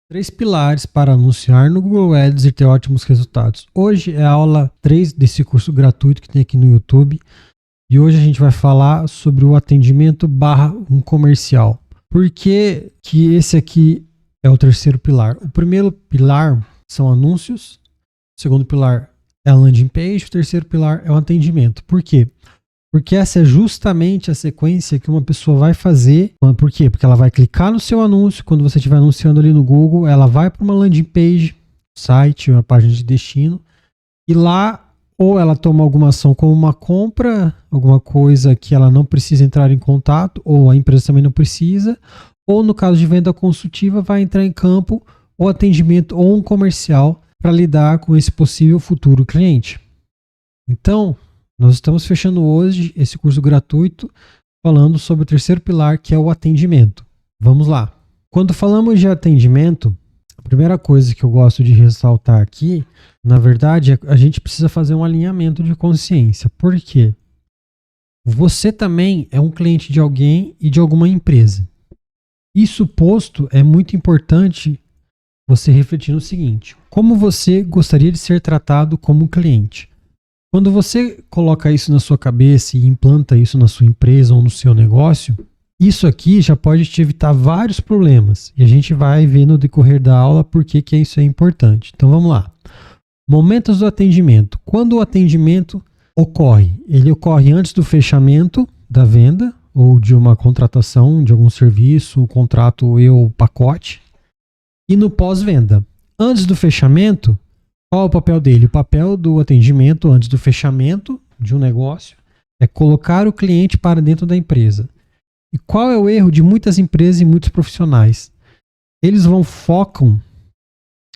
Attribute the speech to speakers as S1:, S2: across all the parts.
S1: Três pilares para anunciar no Google Ads e ter ótimos resultados. Hoje é a aula 3 desse curso gratuito que tem aqui no YouTube. E hoje a gente vai falar sobre o atendimento barra um comercial. Por que esse aqui é o terceiro pilar? O primeiro pilar são anúncios. O segundo pilar é a landing page. O terceiro pilar é o atendimento. Por quê? Porque essa é justamente a sequência que uma pessoa vai fazer. Por quê? Porque ela vai clicar no seu anúncio. Quando você estiver anunciando ali no Google, ela vai para uma landing page, site, uma página de destino. E lá, ou ela toma alguma ação como uma compra, alguma coisa que ela não precisa entrar em contato, ou a empresa também não precisa. Ou no caso de venda consultiva, vai entrar em campo o atendimento ou um comercial para lidar com esse possível futuro cliente. Então, nós estamos fechando hoje esse curso gratuito falando sobre o terceiro pilar, que é o atendimento. Vamos lá. Quando falamos de atendimento, a primeira coisa que eu gosto de ressaltar aqui, na verdade, é que a gente precisa fazer um alinhamento de consciência. Por quê? Você também é um cliente de alguém e de alguma empresa. Isso posto, é muito importante você refletir no seguinte: como você gostaria de ser tratado como cliente? Quando você coloca isso na sua cabeça e implanta isso na sua empresa ou no seu negócio, isso aqui já pode te evitar vários problemas. E a gente vai ver no decorrer da aula por que isso é importante. Então vamos lá. Momentos do atendimento. Quando o atendimento ocorre? Ele ocorre antes do fechamento da venda ou de uma contratação de algum serviço, um contrato ou pacote. E no pós-venda. Antes do fechamento, qual é o papel dele? O papel do atendimento antes do fechamento de um negócio é colocar o cliente para dentro da empresa. E qual é o erro de muitas empresas e muitos profissionais? Eles focam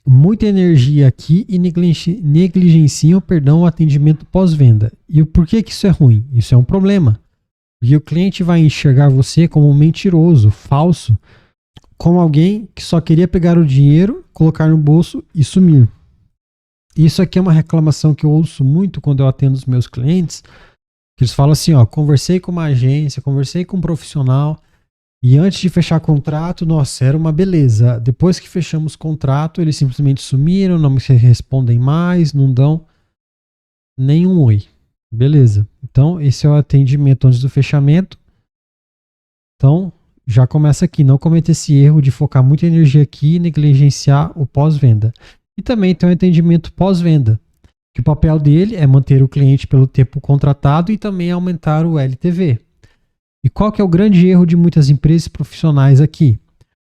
S1: muita energia aqui e negligenciam, o atendimento pós-venda. E por que isso é ruim? Isso é um problema. Porque o cliente vai enxergar você como um mentiroso, falso, como alguém que só queria pegar o dinheiro, colocar no bolso e sumir. Isso aqui é uma reclamação que eu ouço muito quando eu atendo os meus clientes, que eles falam assim, conversei com uma agência, conversei com um profissional, e antes de fechar contrato, nossa, era uma beleza. Depois que fechamos contrato, eles simplesmente sumiram, não me respondem mais, não dão nenhum oi. Beleza. Então, esse é o atendimento antes do fechamento. Então, já começa aqui, não cometa esse erro de focar muita energia aqui e negligenciar o pós-venda. E também tem um atendimento pós-venda, que o papel dele é manter o cliente pelo tempo contratado e também aumentar o LTV. E qual que é o grande erro de muitas empresas profissionais aqui?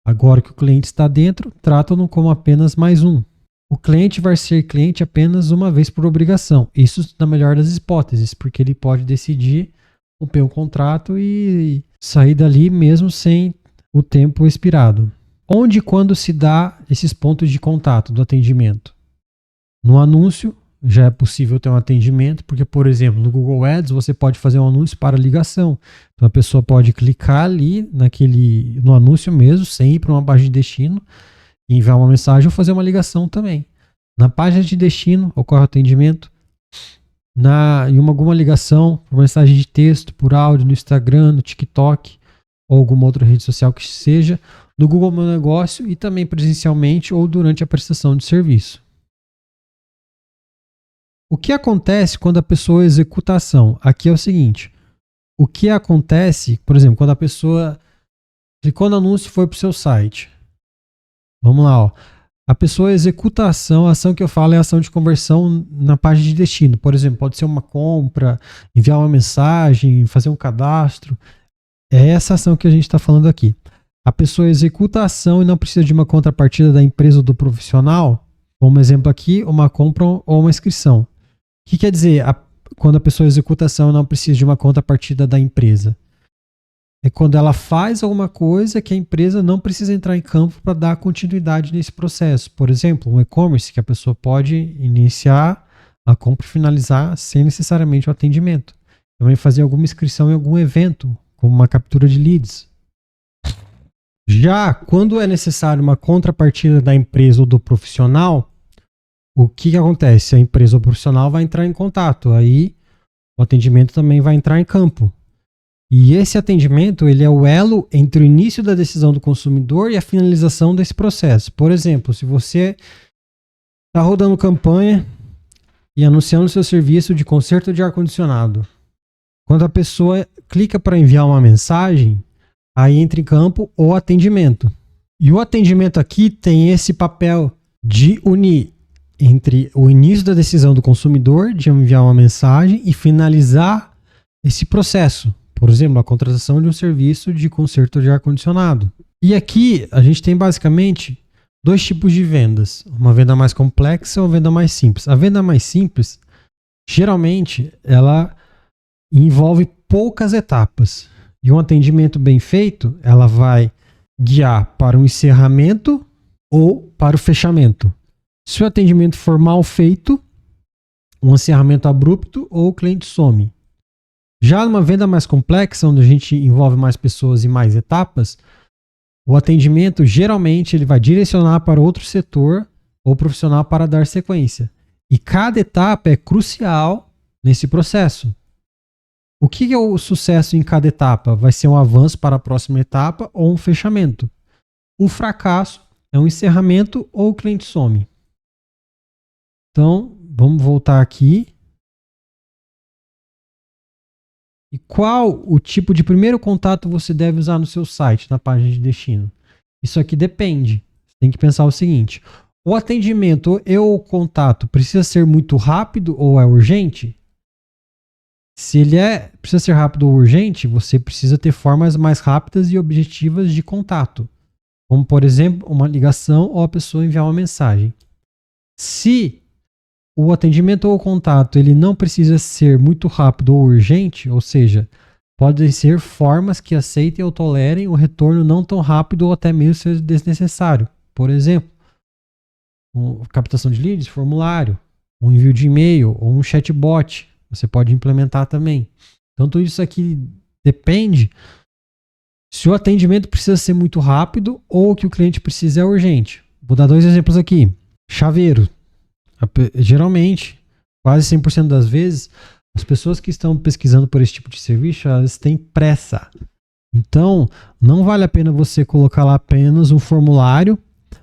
S1: Agora que o cliente está dentro, tratam-no como apenas mais um. O cliente vai ser cliente apenas uma vez por obrigação. Isso na melhor das hipóteses, porque ele pode decidir romper um contrato e sair dali mesmo sem o tempo expirado. Onde e quando se dá esses pontos de contato do atendimento? No anúncio, já é possível ter um atendimento, porque, por exemplo, no Google Ads você pode fazer um anúncio para ligação. Então a pessoa pode clicar ali no anúncio mesmo, sem ir para uma página de destino, e enviar uma mensagem ou fazer uma ligação também. Na página de destino ocorre o atendimento. Em alguma ligação, por mensagem de texto, por áudio, no Instagram, no TikTok, ou alguma outra rede social que seja, no Google Meu Negócio e também presencialmente ou durante a prestação de serviço. O que acontece quando a pessoa executa a ação? Aqui é o seguinte: o que acontece, por exemplo, quando a pessoa clicou no anúncio e foi para o seu site. Vamos lá, a pessoa executa a ação que eu falo é a ação de conversão na página de destino. Por exemplo, pode ser uma compra, enviar uma mensagem, fazer um cadastro. É essa ação que a gente está falando aqui. A pessoa executa a ação e não precisa de uma contrapartida da empresa ou do profissional. Como exemplo aqui, uma compra ou uma inscrição. O que quer dizer quando a pessoa executa a ação e não precisa de uma contrapartida da empresa? É quando ela faz alguma coisa que a empresa não precisa entrar em campo para dar continuidade nesse processo. Por exemplo, um e-commerce que a pessoa pode iniciar a compra e finalizar sem necessariamente o atendimento. Também fazer alguma inscrição em algum evento, como uma captura de leads. Já quando é necessário uma contrapartida da empresa ou do profissional, o que acontece? A empresa ou o profissional vai entrar em contato, aí o atendimento também vai entrar em campo. E esse atendimento, ele é o elo entre o início da decisão do consumidor e a finalização desse processo. Por exemplo, se você está rodando campanha e anunciando seu serviço de conserto de ar-condicionado, quando a pessoa clica para enviar uma mensagem, aí entra em campo o atendimento. E o atendimento aqui tem esse papel de unir entre o início da decisão do consumidor de enviar uma mensagem e finalizar esse processo. Por exemplo, a contratação de um serviço de conserto de ar-condicionado. E aqui a gente tem basicamente dois tipos de vendas. Uma venda mais complexa e uma venda mais simples. A venda mais simples, geralmente, ela envolve poucas etapas. E um atendimento bem feito, ela vai guiar para o encerramento ou para o fechamento. Se o atendimento for mal feito, um encerramento abrupto ou o cliente some. Já numa venda mais complexa, onde a gente envolve mais pessoas e mais etapas, o atendimento geralmente ele vai direcionar para outro setor ou profissional para dar sequência. E cada etapa é crucial nesse processo. O que é o sucesso em cada etapa? Vai ser um avanço para a próxima etapa ou um fechamento. O fracasso é um encerramento ou o cliente some. Então, vamos voltar aqui. E qual o tipo de primeiro contato você deve usar no seu site, na página de destino? Isso aqui depende. Você tem que pensar o seguinte: o atendimento e o contato precisa ser muito rápido ou é urgente? Se ele precisa ser rápido ou urgente, você precisa ter formas mais rápidas e objetivas de contato. Como, por exemplo, uma ligação ou a pessoa enviar uma mensagem. Se o atendimento ou o contato ele não precisa ser muito rápido ou urgente, ou seja, podem ser formas que aceitem ou tolerem o retorno não tão rápido ou até mesmo ser desnecessário. Por exemplo, captação de leads, formulário, um envio de e-mail ou um chatbot. Você pode implementar também. Então, tudo isso aqui depende se o atendimento precisa ser muito rápido ou o que o cliente precisa é urgente. Vou dar dois exemplos aqui. Chaveiro. Geralmente, quase 100% das vezes, as pessoas que estão pesquisando por esse tipo de serviço, elas têm pressa. Então, não vale a pena você colocar lá apenas um formulário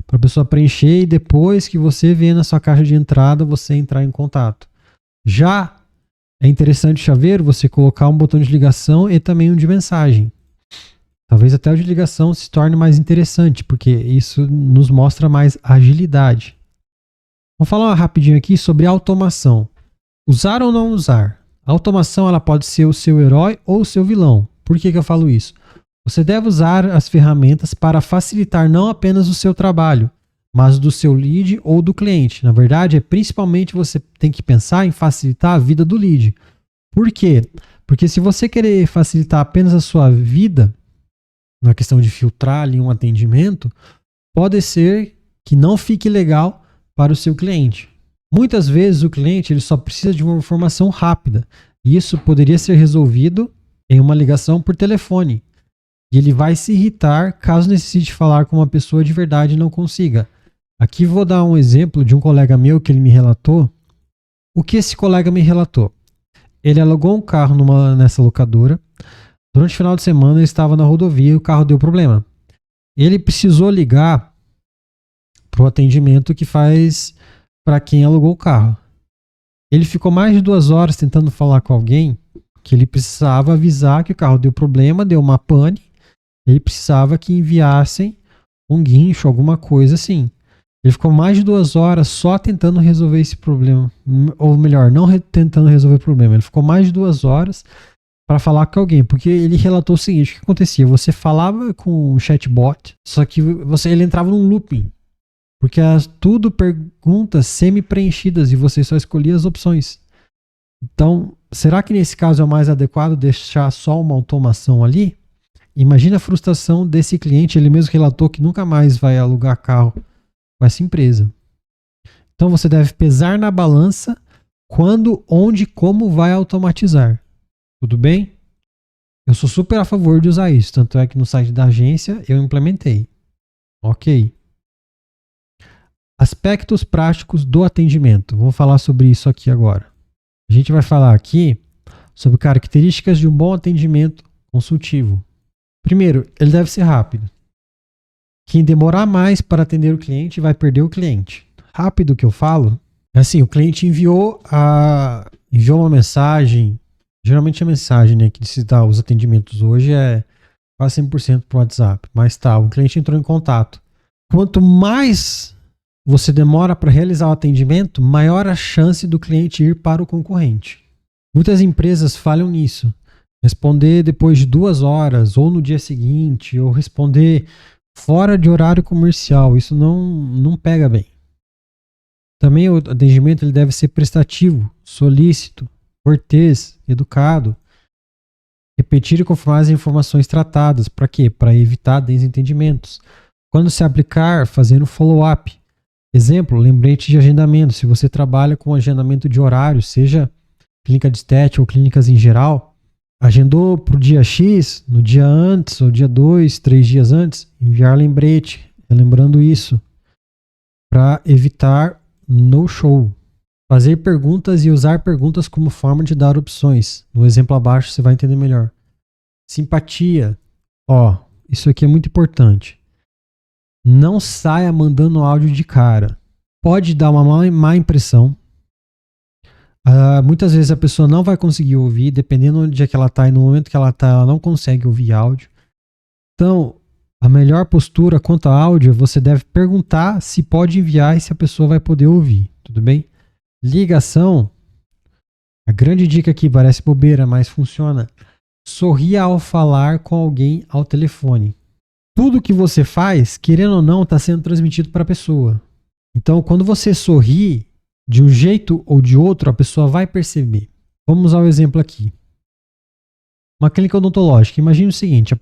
S1: para a pessoa preencher e depois que você vê na sua caixa de entrada, você entrar em contato. Já é interessante, chaveiro, você colocar um botão de ligação e também um de mensagem. Talvez até o de ligação se torne mais interessante, porque isso nos mostra mais agilidade. Vamos falar rapidinho aqui sobre automação. Usar ou não usar? A automação ela pode ser o seu herói ou o seu vilão. Por que eu falo isso? Você deve usar as ferramentas para facilitar não apenas o seu trabalho, mas do seu lead ou do cliente. Na verdade, principalmente você tem que pensar em facilitar a vida do lead. Por quê? Porque se você querer facilitar apenas a sua vida, na questão de filtrar ali um atendimento, pode ser que não fique legal para o seu cliente. Muitas vezes o cliente ele só precisa de uma informação rápida. E isso poderia ser resolvido em uma ligação por telefone. E ele vai se irritar caso necessite falar com uma pessoa de verdade e não consiga. Aqui vou dar um exemplo de um colega meu que ele me relatou. O que esse colega me relatou? Ele alugou um carro nessa locadora. Durante o final de semana ele estava na rodovia e o carro deu problema. Ele precisou ligar para o atendimento que faz para quem alugou o carro. Ele ficou mais de 2 horas tentando falar com alguém que ele precisava avisar que o carro deu problema, deu uma pane. Ele precisava que enviassem um guincho, alguma coisa assim. Ele ficou mais de 2 horas só tentando resolver esse problema. Ou melhor, não tentando resolver o problema. Ele ficou mais de 2 horas para falar com alguém. Porque ele relatou o seguinte: o que acontecia? Você falava com um chatbot, só que ele entrava num looping. Porque tudo perguntas semi-preenchidas e você só escolhia as opções. Então, será que nesse caso é o mais adequado deixar só uma automação ali? Imagina a frustração desse cliente. Ele mesmo relatou que nunca mais vai alugar carro com essa empresa. Então, você deve pesar na balança quando, onde, como vai automatizar. Tudo bem? Eu sou super a favor de usar isso. Tanto é que no site da agência eu implementei. Ok. Aspectos práticos do atendimento. Vou falar sobre isso aqui agora. A gente vai falar aqui sobre características de um bom atendimento consultivo? Primeiro, ele deve ser rápido. Quem demorar mais para atender o cliente vai perder o cliente. Rápido que eu falo, é assim, o cliente enviou uma mensagem, geralmente a mensagem, né, que se dá os atendimentos hoje é quase 100% para o WhatsApp, mas tá, o cliente entrou em contato. Quanto mais você demora para realizar o atendimento, maior a chance do cliente ir para o concorrente. Muitas empresas falham nisso. Responder depois de 2 horas, ou no dia seguinte, ou responder fora de horário comercial. Isso não pega bem. Também o atendimento ele deve ser prestativo, solícito, cortês, educado. Repetir e confirmar as informações tratadas. Para quê? Para evitar desentendimentos. Quando se aplicar, fazendo follow-up. Exemplo, lembrete de agendamento. Se você trabalha com agendamento de horário, seja clínica de estética ou clínicas em geral, agendou para o dia X, no dia antes, ou dia 2, 3 dias antes, enviar lembrete, lembrando isso, para evitar no-show. Fazer perguntas e usar perguntas como forma de dar opções. No exemplo abaixo você vai entender melhor. Simpatia. Isso aqui é muito importante. Não saia mandando áudio de cara. Pode dar uma má impressão. Muitas vezes a pessoa não vai conseguir ouvir, dependendo onde é que ela está e no momento que ela está, ela não consegue ouvir áudio. Então, a melhor postura quanto a áudio, você deve perguntar se pode enviar e se a pessoa vai poder ouvir. Tudo bem? Ligação. A grande dica aqui parece bobeira, mas funciona. Sorria ao falar com alguém ao telefone. Tudo que você faz, querendo ou não, está sendo transmitido para a pessoa. Então, quando você sorri, de um jeito ou de outro, a pessoa vai perceber. Vamos ao exemplo aqui. Uma clínica odontológica. Imagine o seguinte,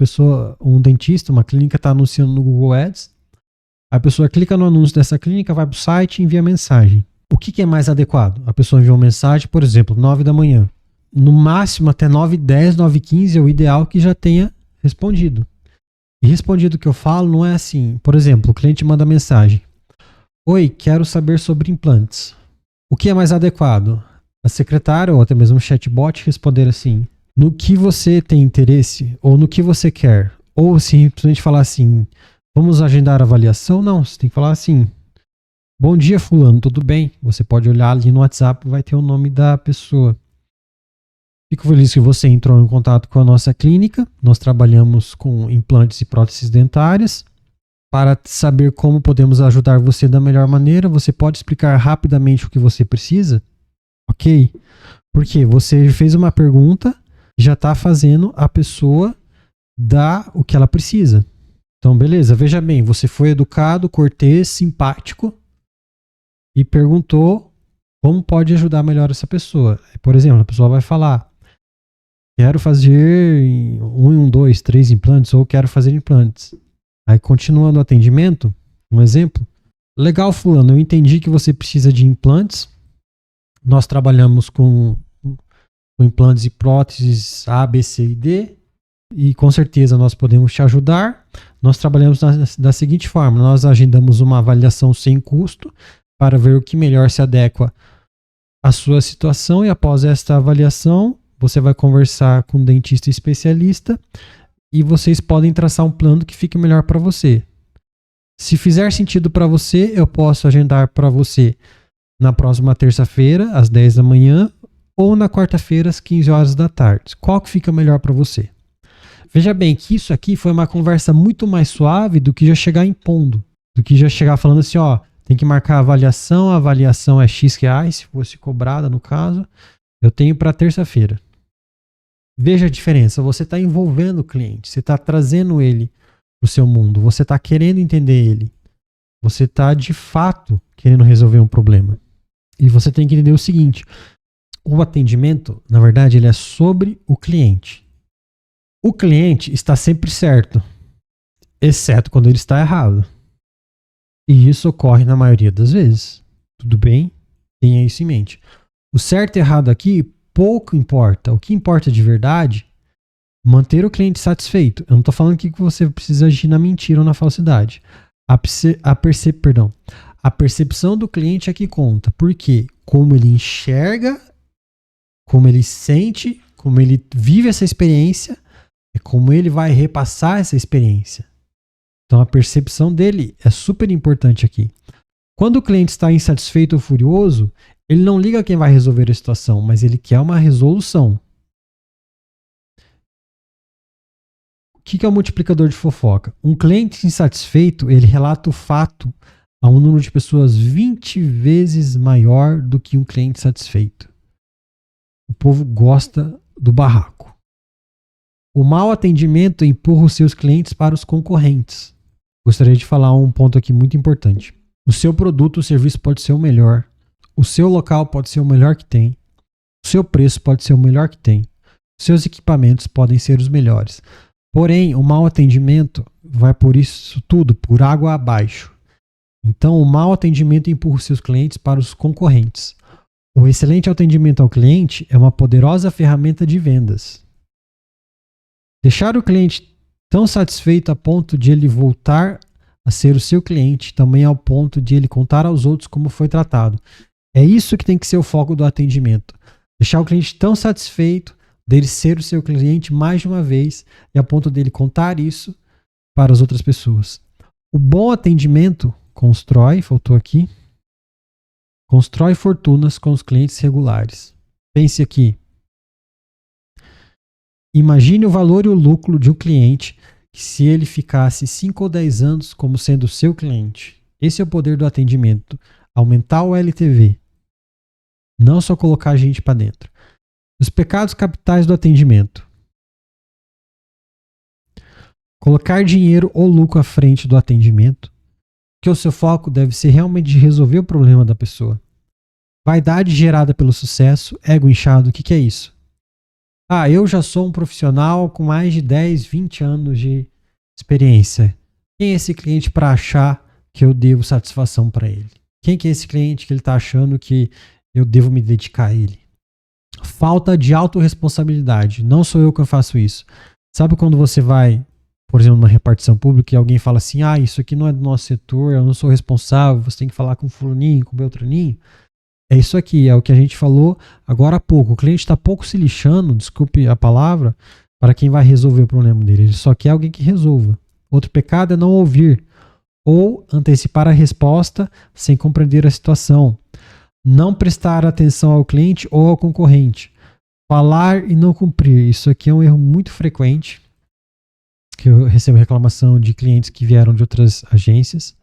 S1: um dentista, uma clínica está anunciando no Google Ads, a pessoa clica no anúncio dessa clínica, vai para o site e envia mensagem. O que é mais adequado? A pessoa envia uma mensagem, por exemplo, 9 da manhã. No máximo até 9h10, 9h15 é o ideal que já tenha respondido. E respondido que eu falo não é assim. Por exemplo, o cliente manda mensagem. Oi, quero saber sobre implantes. O que é mais adequado? A secretária ou até mesmo o chatbot responder assim, no que você tem interesse ou no que você quer? Ou simplesmente falar assim, vamos agendar a avaliação? Não, você tem que falar assim, bom dia fulano, tudo bem? Você pode olhar ali no WhatsApp, vai ter o nome da pessoa. Fico feliz que você entrou em contato com a nossa clínica. Nós trabalhamos com implantes e próteses dentárias. Para saber como podemos ajudar você da melhor maneira, você pode explicar rapidamente o que você precisa? Ok? Porque você fez uma pergunta, já está fazendo a pessoa dar o que ela precisa. Então, beleza, veja bem, você foi educado, cortês, simpático e perguntou como pode ajudar melhor essa pessoa. Por exemplo, a pessoa vai falar, quero fazer 1, 2, 3 implantes ou quero fazer implantes. Aí, continuando o atendimento, um exemplo. Legal, fulano, eu entendi que você precisa de implantes. Nós trabalhamos com implantes e próteses A, B, C e D. E com certeza nós podemos te ajudar. Nós trabalhamos da seguinte forma. Nós agendamos uma avaliação sem custo para ver o que melhor se adequa à sua situação. E após esta avaliação, você vai conversar com um dentista especialista e vocês podem traçar um plano que fique melhor para você. Se fizer sentido para você, eu posso agendar para você na próxima terça-feira, às 10 da manhã, ou na quarta-feira, às 15 horas da tarde. Qual que fica melhor para você? Veja bem que isso aqui foi uma conversa muito mais suave do que já chegar impondo, do que já chegar falando assim, tem que marcar a avaliação é X reais, se fosse cobrada no caso, eu tenho para terça-feira. Veja a diferença, você está envolvendo o cliente, você está trazendo ele para o seu mundo, você está querendo entender ele, você está de fato querendo resolver um problema. E você tem que entender o seguinte, o atendimento, na verdade, ele é sobre o cliente. O cliente está sempre certo, exceto quando ele está errado. E isso ocorre na maioria das vezes. Tudo bem? Tenha isso em mente. O certo e errado aqui pouco importa. O que importa de verdade é manter o cliente satisfeito. Eu não estou falando aqui que você precisa agir na mentira ou na falsidade. A percepção do cliente é que conta. Porque como ele enxerga, como ele sente, como ele vive essa experiência, É como ele vai repassar essa experiência. Então a percepção dele é super importante aqui. Quando o cliente está insatisfeito ou furioso, ele não liga quem vai resolver a situação, mas ele quer uma resolução. O que é o multiplicador de fofoca? Um cliente insatisfeito, ele relata o fato a um número de pessoas 20 vezes maior do que um cliente satisfeito. O povo gosta do barraco. O mau atendimento empurra os seus clientes para os concorrentes. Gostaria de falar um ponto aqui muito importante. O seu produto ou serviço pode ser o melhor. O seu local pode ser o melhor que tem. O seu preço pode ser o melhor que tem. Os seus equipamentos podem ser os melhores. Porém, o mau atendimento vai por isso tudo, por água abaixo. Então, o mau atendimento empurra os seus clientes para os concorrentes. O excelente atendimento ao cliente é uma poderosa ferramenta de vendas. Deixar o cliente tão satisfeito a ponto de ele voltar a ser o seu cliente, também ao ponto de ele contar aos outros como foi tratado. É isso que tem que ser o foco do atendimento. Deixar o cliente tão satisfeito dele ser o seu cliente mais de uma vez e a ponto dele contar isso para as outras pessoas. O bom atendimento constrói fortunas com os clientes regulares. Pense aqui. Imagine o valor e o lucro de um cliente se ele ficasse 5 ou 10 anos como sendo seu cliente. Esse é o poder do atendimento. Aumentar o LTV. Não só colocar a gente para dentro. Os pecados capitais do atendimento. Colocar dinheiro ou lucro à frente do atendimento, que o seu foco deve ser realmente de resolver o problema da pessoa. Vaidade gerada pelo sucesso, ego inchado, o que é isso? Eu já sou um profissional com mais de 10, 20 anos de experiência. Quem é esse cliente para achar que eu devo satisfação para ele? Quem que é esse cliente que ele está achando que eu devo me dedicar a ele? Falta de autorresponsabilidade. Não sou eu que faço isso. Sabe quando você vai, por exemplo, numa repartição pública e alguém fala assim, isso aqui não é do nosso setor, eu não sou responsável, você tem que falar com fulaninho, com beltraninho. É isso aqui, é o que a gente falou agora há pouco. O cliente está pouco se lixando, desculpe a palavra, para quem vai resolver o problema dele. Ele só quer alguém que resolva. Outro pecado é não ouvir ou antecipar a resposta sem compreender a situação. Não prestar atenção ao cliente ou ao concorrente. Falar e não cumprir. Isso aqui é um erro muito frequente, que eu recebo reclamação de clientes que vieram de outras agências.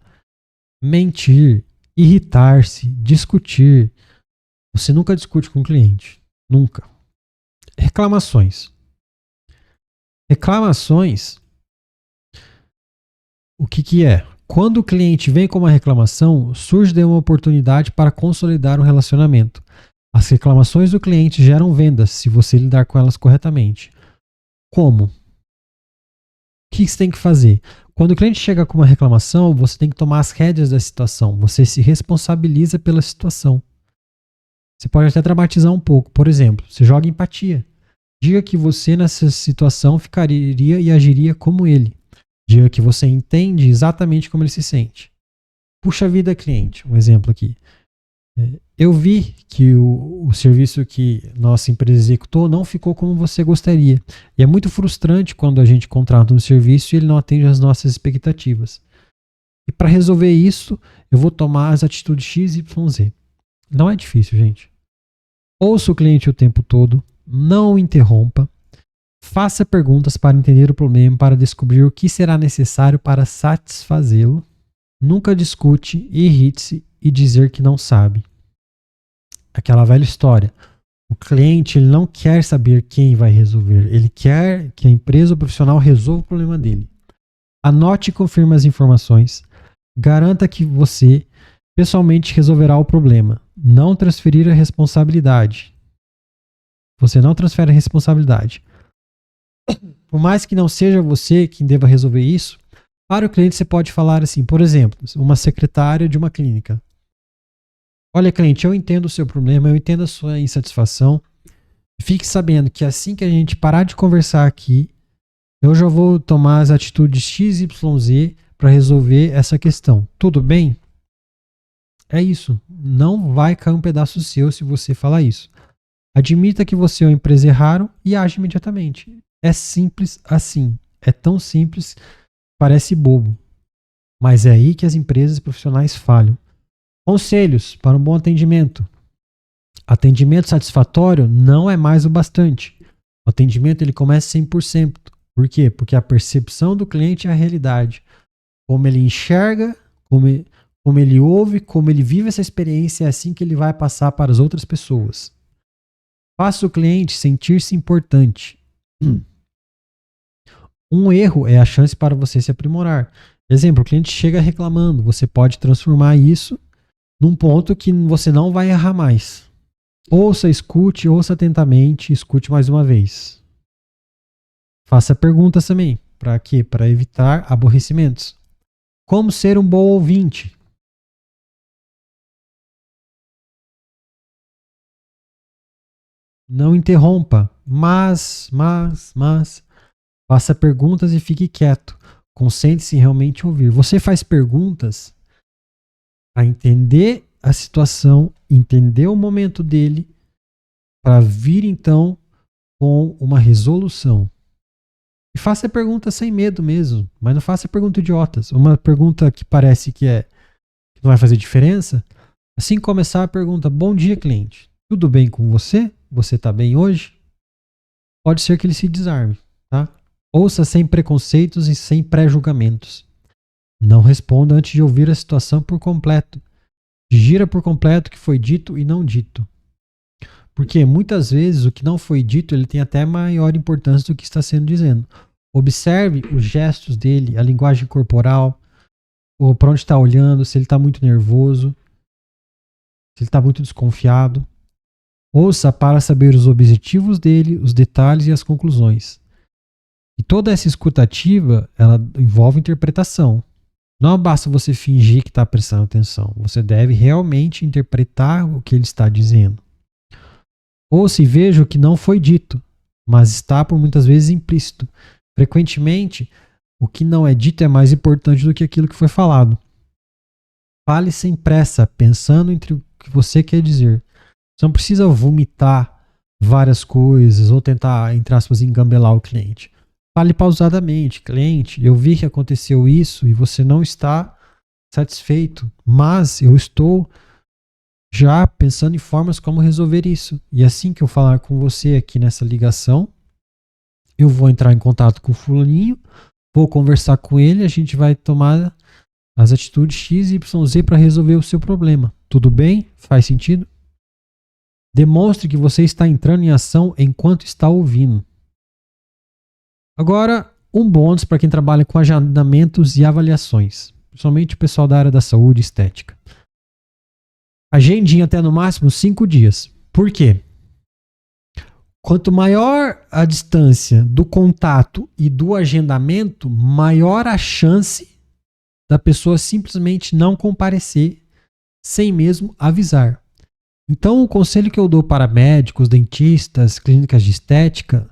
S1: Mentir, irritar-se, discutir. Você nunca discute com o cliente. Nunca. Reclamações. Reclamações, o que é? Quando o cliente vem com uma reclamação, surge de uma oportunidade para consolidar um relacionamento. As reclamações do cliente geram vendas se você lidar com elas corretamente. Como? O que você tem que fazer? Quando o cliente chega com uma reclamação, você tem que tomar as rédeas da situação. Você se responsabiliza pela situação. Você pode até dramatizar um pouco. Por exemplo, você joga empatia. Diga que você nessa situação ficaria e agiria como ele. Diga que você entende exatamente como ele se sente. Puxa vida, cliente. Um exemplo aqui. Eu vi que o serviço que nossa empresa executou não ficou como você gostaria. E é muito frustrante quando a gente contrata um serviço e ele não atende às nossas expectativas. E para resolver isso, eu vou tomar as atitudes X, Y, Z. Não é difícil, gente. Ouça o cliente o tempo todo. Não o interrompa. Faça perguntas para entender o problema, para descobrir o que será necessário para satisfazê-lo. Nunca discute, irrite-se e dizer que não sabe. Aquela velha história. O cliente ele não quer saber quem vai resolver. Ele quer que a empresa ou profissional resolva o problema dele. Anote e confirme as informações. Garanta que você pessoalmente resolverá o problema. Não transferir a responsabilidade. Você não transfere a responsabilidade. Por mais que não seja você quem deva resolver isso, para o cliente você pode falar assim, por exemplo, uma secretária de uma clínica. Olha, cliente, eu entendo o seu problema, eu entendo a sua insatisfação. Fique sabendo que assim que a gente parar de conversar aqui, eu já vou tomar as atitudes X, Y, Z para resolver essa questão. Tudo bem? É isso. Não vai cair um pedaço seu se você falar isso. Admita que você ou a empresa erraram e age imediatamente. É simples assim. É tão simples, parece bobo. Mas é aí que as empresas profissionais falham. Conselhos para um bom atendimento. Atendimento satisfatório não é mais o bastante. O atendimento ele começa 100%. Por quê? Porque a percepção do cliente é a realidade. Como ele enxerga, como ele ouve, como ele vive essa experiência, é assim que ele vai passar para as outras pessoas. Faça o cliente sentir-se importante. Um erro é a chance para você se aprimorar. Exemplo, o cliente chega reclamando, você pode transformar isso num ponto que você não vai errar mais. Ouça atentamente, escute mais uma vez. Faça perguntas também. Para quê? Para evitar aborrecimentos. Como ser um bom ouvinte? Não interrompa, mas, faça perguntas e fique quieto. Concentre-se em realmente ouvir. Você faz perguntas para entender a situação, entender o momento dele, para vir então com uma resolução. E faça perguntas sem medo mesmo, mas não faça perguntas idiotas. Uma pergunta que parece que não vai fazer diferença. Assim que começar a pergunta: bom dia, cliente. Tudo bem com você? Você está bem hoje? Pode ser que ele se desarme, tá? Ouça sem preconceitos e sem pré-julgamentos. Não responda antes de ouvir a situação por completo. Digira por completo o que foi dito e não dito. Porque muitas vezes o que não foi dito ele tem até maior importância do que está sendo dizendo. Observe os gestos dele, a linguagem corporal, ou para onde está olhando, se ele está muito nervoso, se ele está muito desconfiado. Ouça para saber os objetivos dele, os detalhes e as conclusões. E toda essa escutativa, ela envolve interpretação. Não basta você fingir que está prestando atenção. Você deve realmente interpretar o que ele está dizendo. Ouça e veja o que não foi dito, mas está por muitas vezes implícito. Frequentemente, o que não é dito é mais importante do que aquilo que foi falado. Fale sem pressa, pensando entre o que você quer dizer. Você não precisa vomitar várias coisas ou tentar, entre aspas, engambelar o cliente. Fale pausadamente. Cliente, eu vi que aconteceu isso e você não está satisfeito, mas eu estou já pensando em formas como resolver isso. E assim que eu falar com você aqui nessa ligação, eu vou entrar em contato com o fulaninho, vou conversar com ele, a gente vai tomar as atitudes X, Y, Z para resolver o seu problema. Tudo bem? Faz sentido? Demonstre que você está entrando em ação enquanto está ouvindo. Agora, um bônus para quem trabalha com agendamentos e avaliações, principalmente o pessoal da área da saúde e estética. Agendinha até no máximo 5 dias. Por quê? Quanto maior a distância do contato e do agendamento, maior a chance da pessoa simplesmente não comparecer sem mesmo avisar. Então, o conselho que eu dou para médicos, dentistas, clínicas de estética,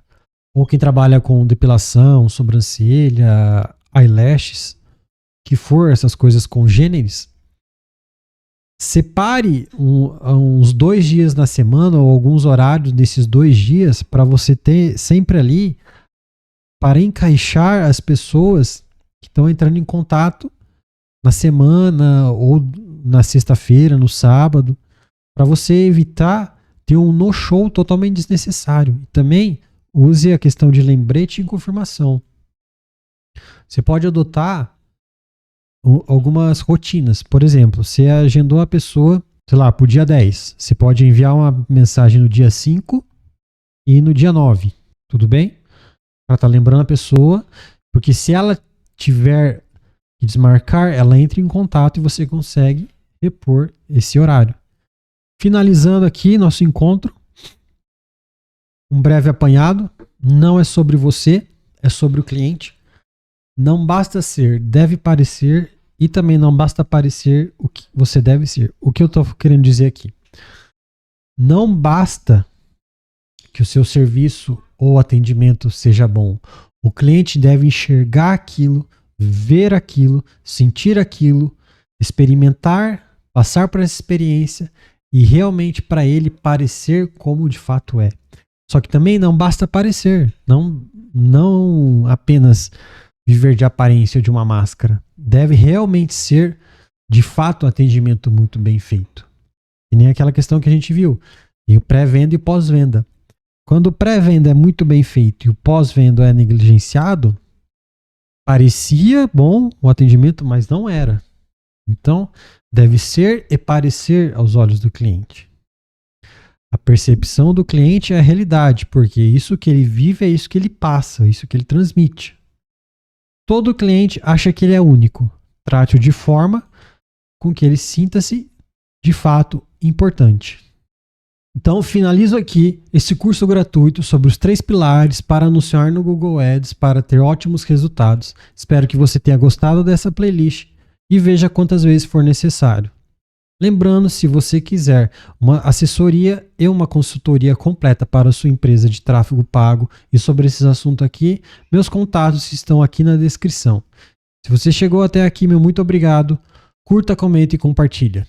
S1: ou quem trabalha com depilação, sobrancelha, eyelashes, que for essas coisas congêneres, separe uns 2 dias na semana ou alguns horários desses 2 dias para você ter sempre ali para encaixar as pessoas que estão entrando em contato na semana ou na sexta-feira, no sábado, para você evitar ter um no-show totalmente desnecessário. E também use a questão de lembrete e confirmação. Você pode adotar algumas rotinas. Por exemplo, você agendou a pessoa, sei lá, para o dia 10. Você pode enviar uma mensagem no dia 5 e no dia 9. Tudo bem? Para estar lembrando a pessoa, porque se ela tiver que desmarcar, ela entra em contato e você consegue repor esse horário. Finalizando aqui nosso encontro, um breve apanhado. Não é sobre você, é sobre o cliente. Não basta ser, deve parecer, e também não basta parecer o que você deve ser. O que eu estou querendo dizer aqui? Não basta que o seu serviço ou atendimento seja bom. O cliente deve enxergar aquilo, ver aquilo, sentir aquilo, experimentar, passar por essa experiência e realmente para ele parecer como de fato é. Só que também não basta parecer, não apenas viver de aparência de uma máscara. Deve realmente ser, de fato, um atendimento muito bem feito. E nem aquela questão que a gente viu, e o pré-venda e o pós-venda. Quando o pré-venda é muito bem feito e o pós-venda é negligenciado, parecia bom o atendimento, mas não era. Então, deve ser e parecer aos olhos do cliente. A percepção do cliente é a realidade, porque isso que ele vive é isso que ele passa, isso que ele transmite. Todo cliente acha que ele é único. Trate-o de forma com que ele sinta-se, de fato, importante. Então, finalizo aqui esse curso gratuito sobre os 3 pilares para anunciar no Google Ads para ter ótimos resultados. Espero que você tenha gostado dessa playlist e veja quantas vezes for necessário. Lembrando, se você quiser uma assessoria e uma consultoria completa para a sua empresa de tráfego pago e sobre esses assuntos aqui, meus contatos estão aqui na descrição. Se você chegou até aqui, meu muito obrigado. Curta, comente e compartilha.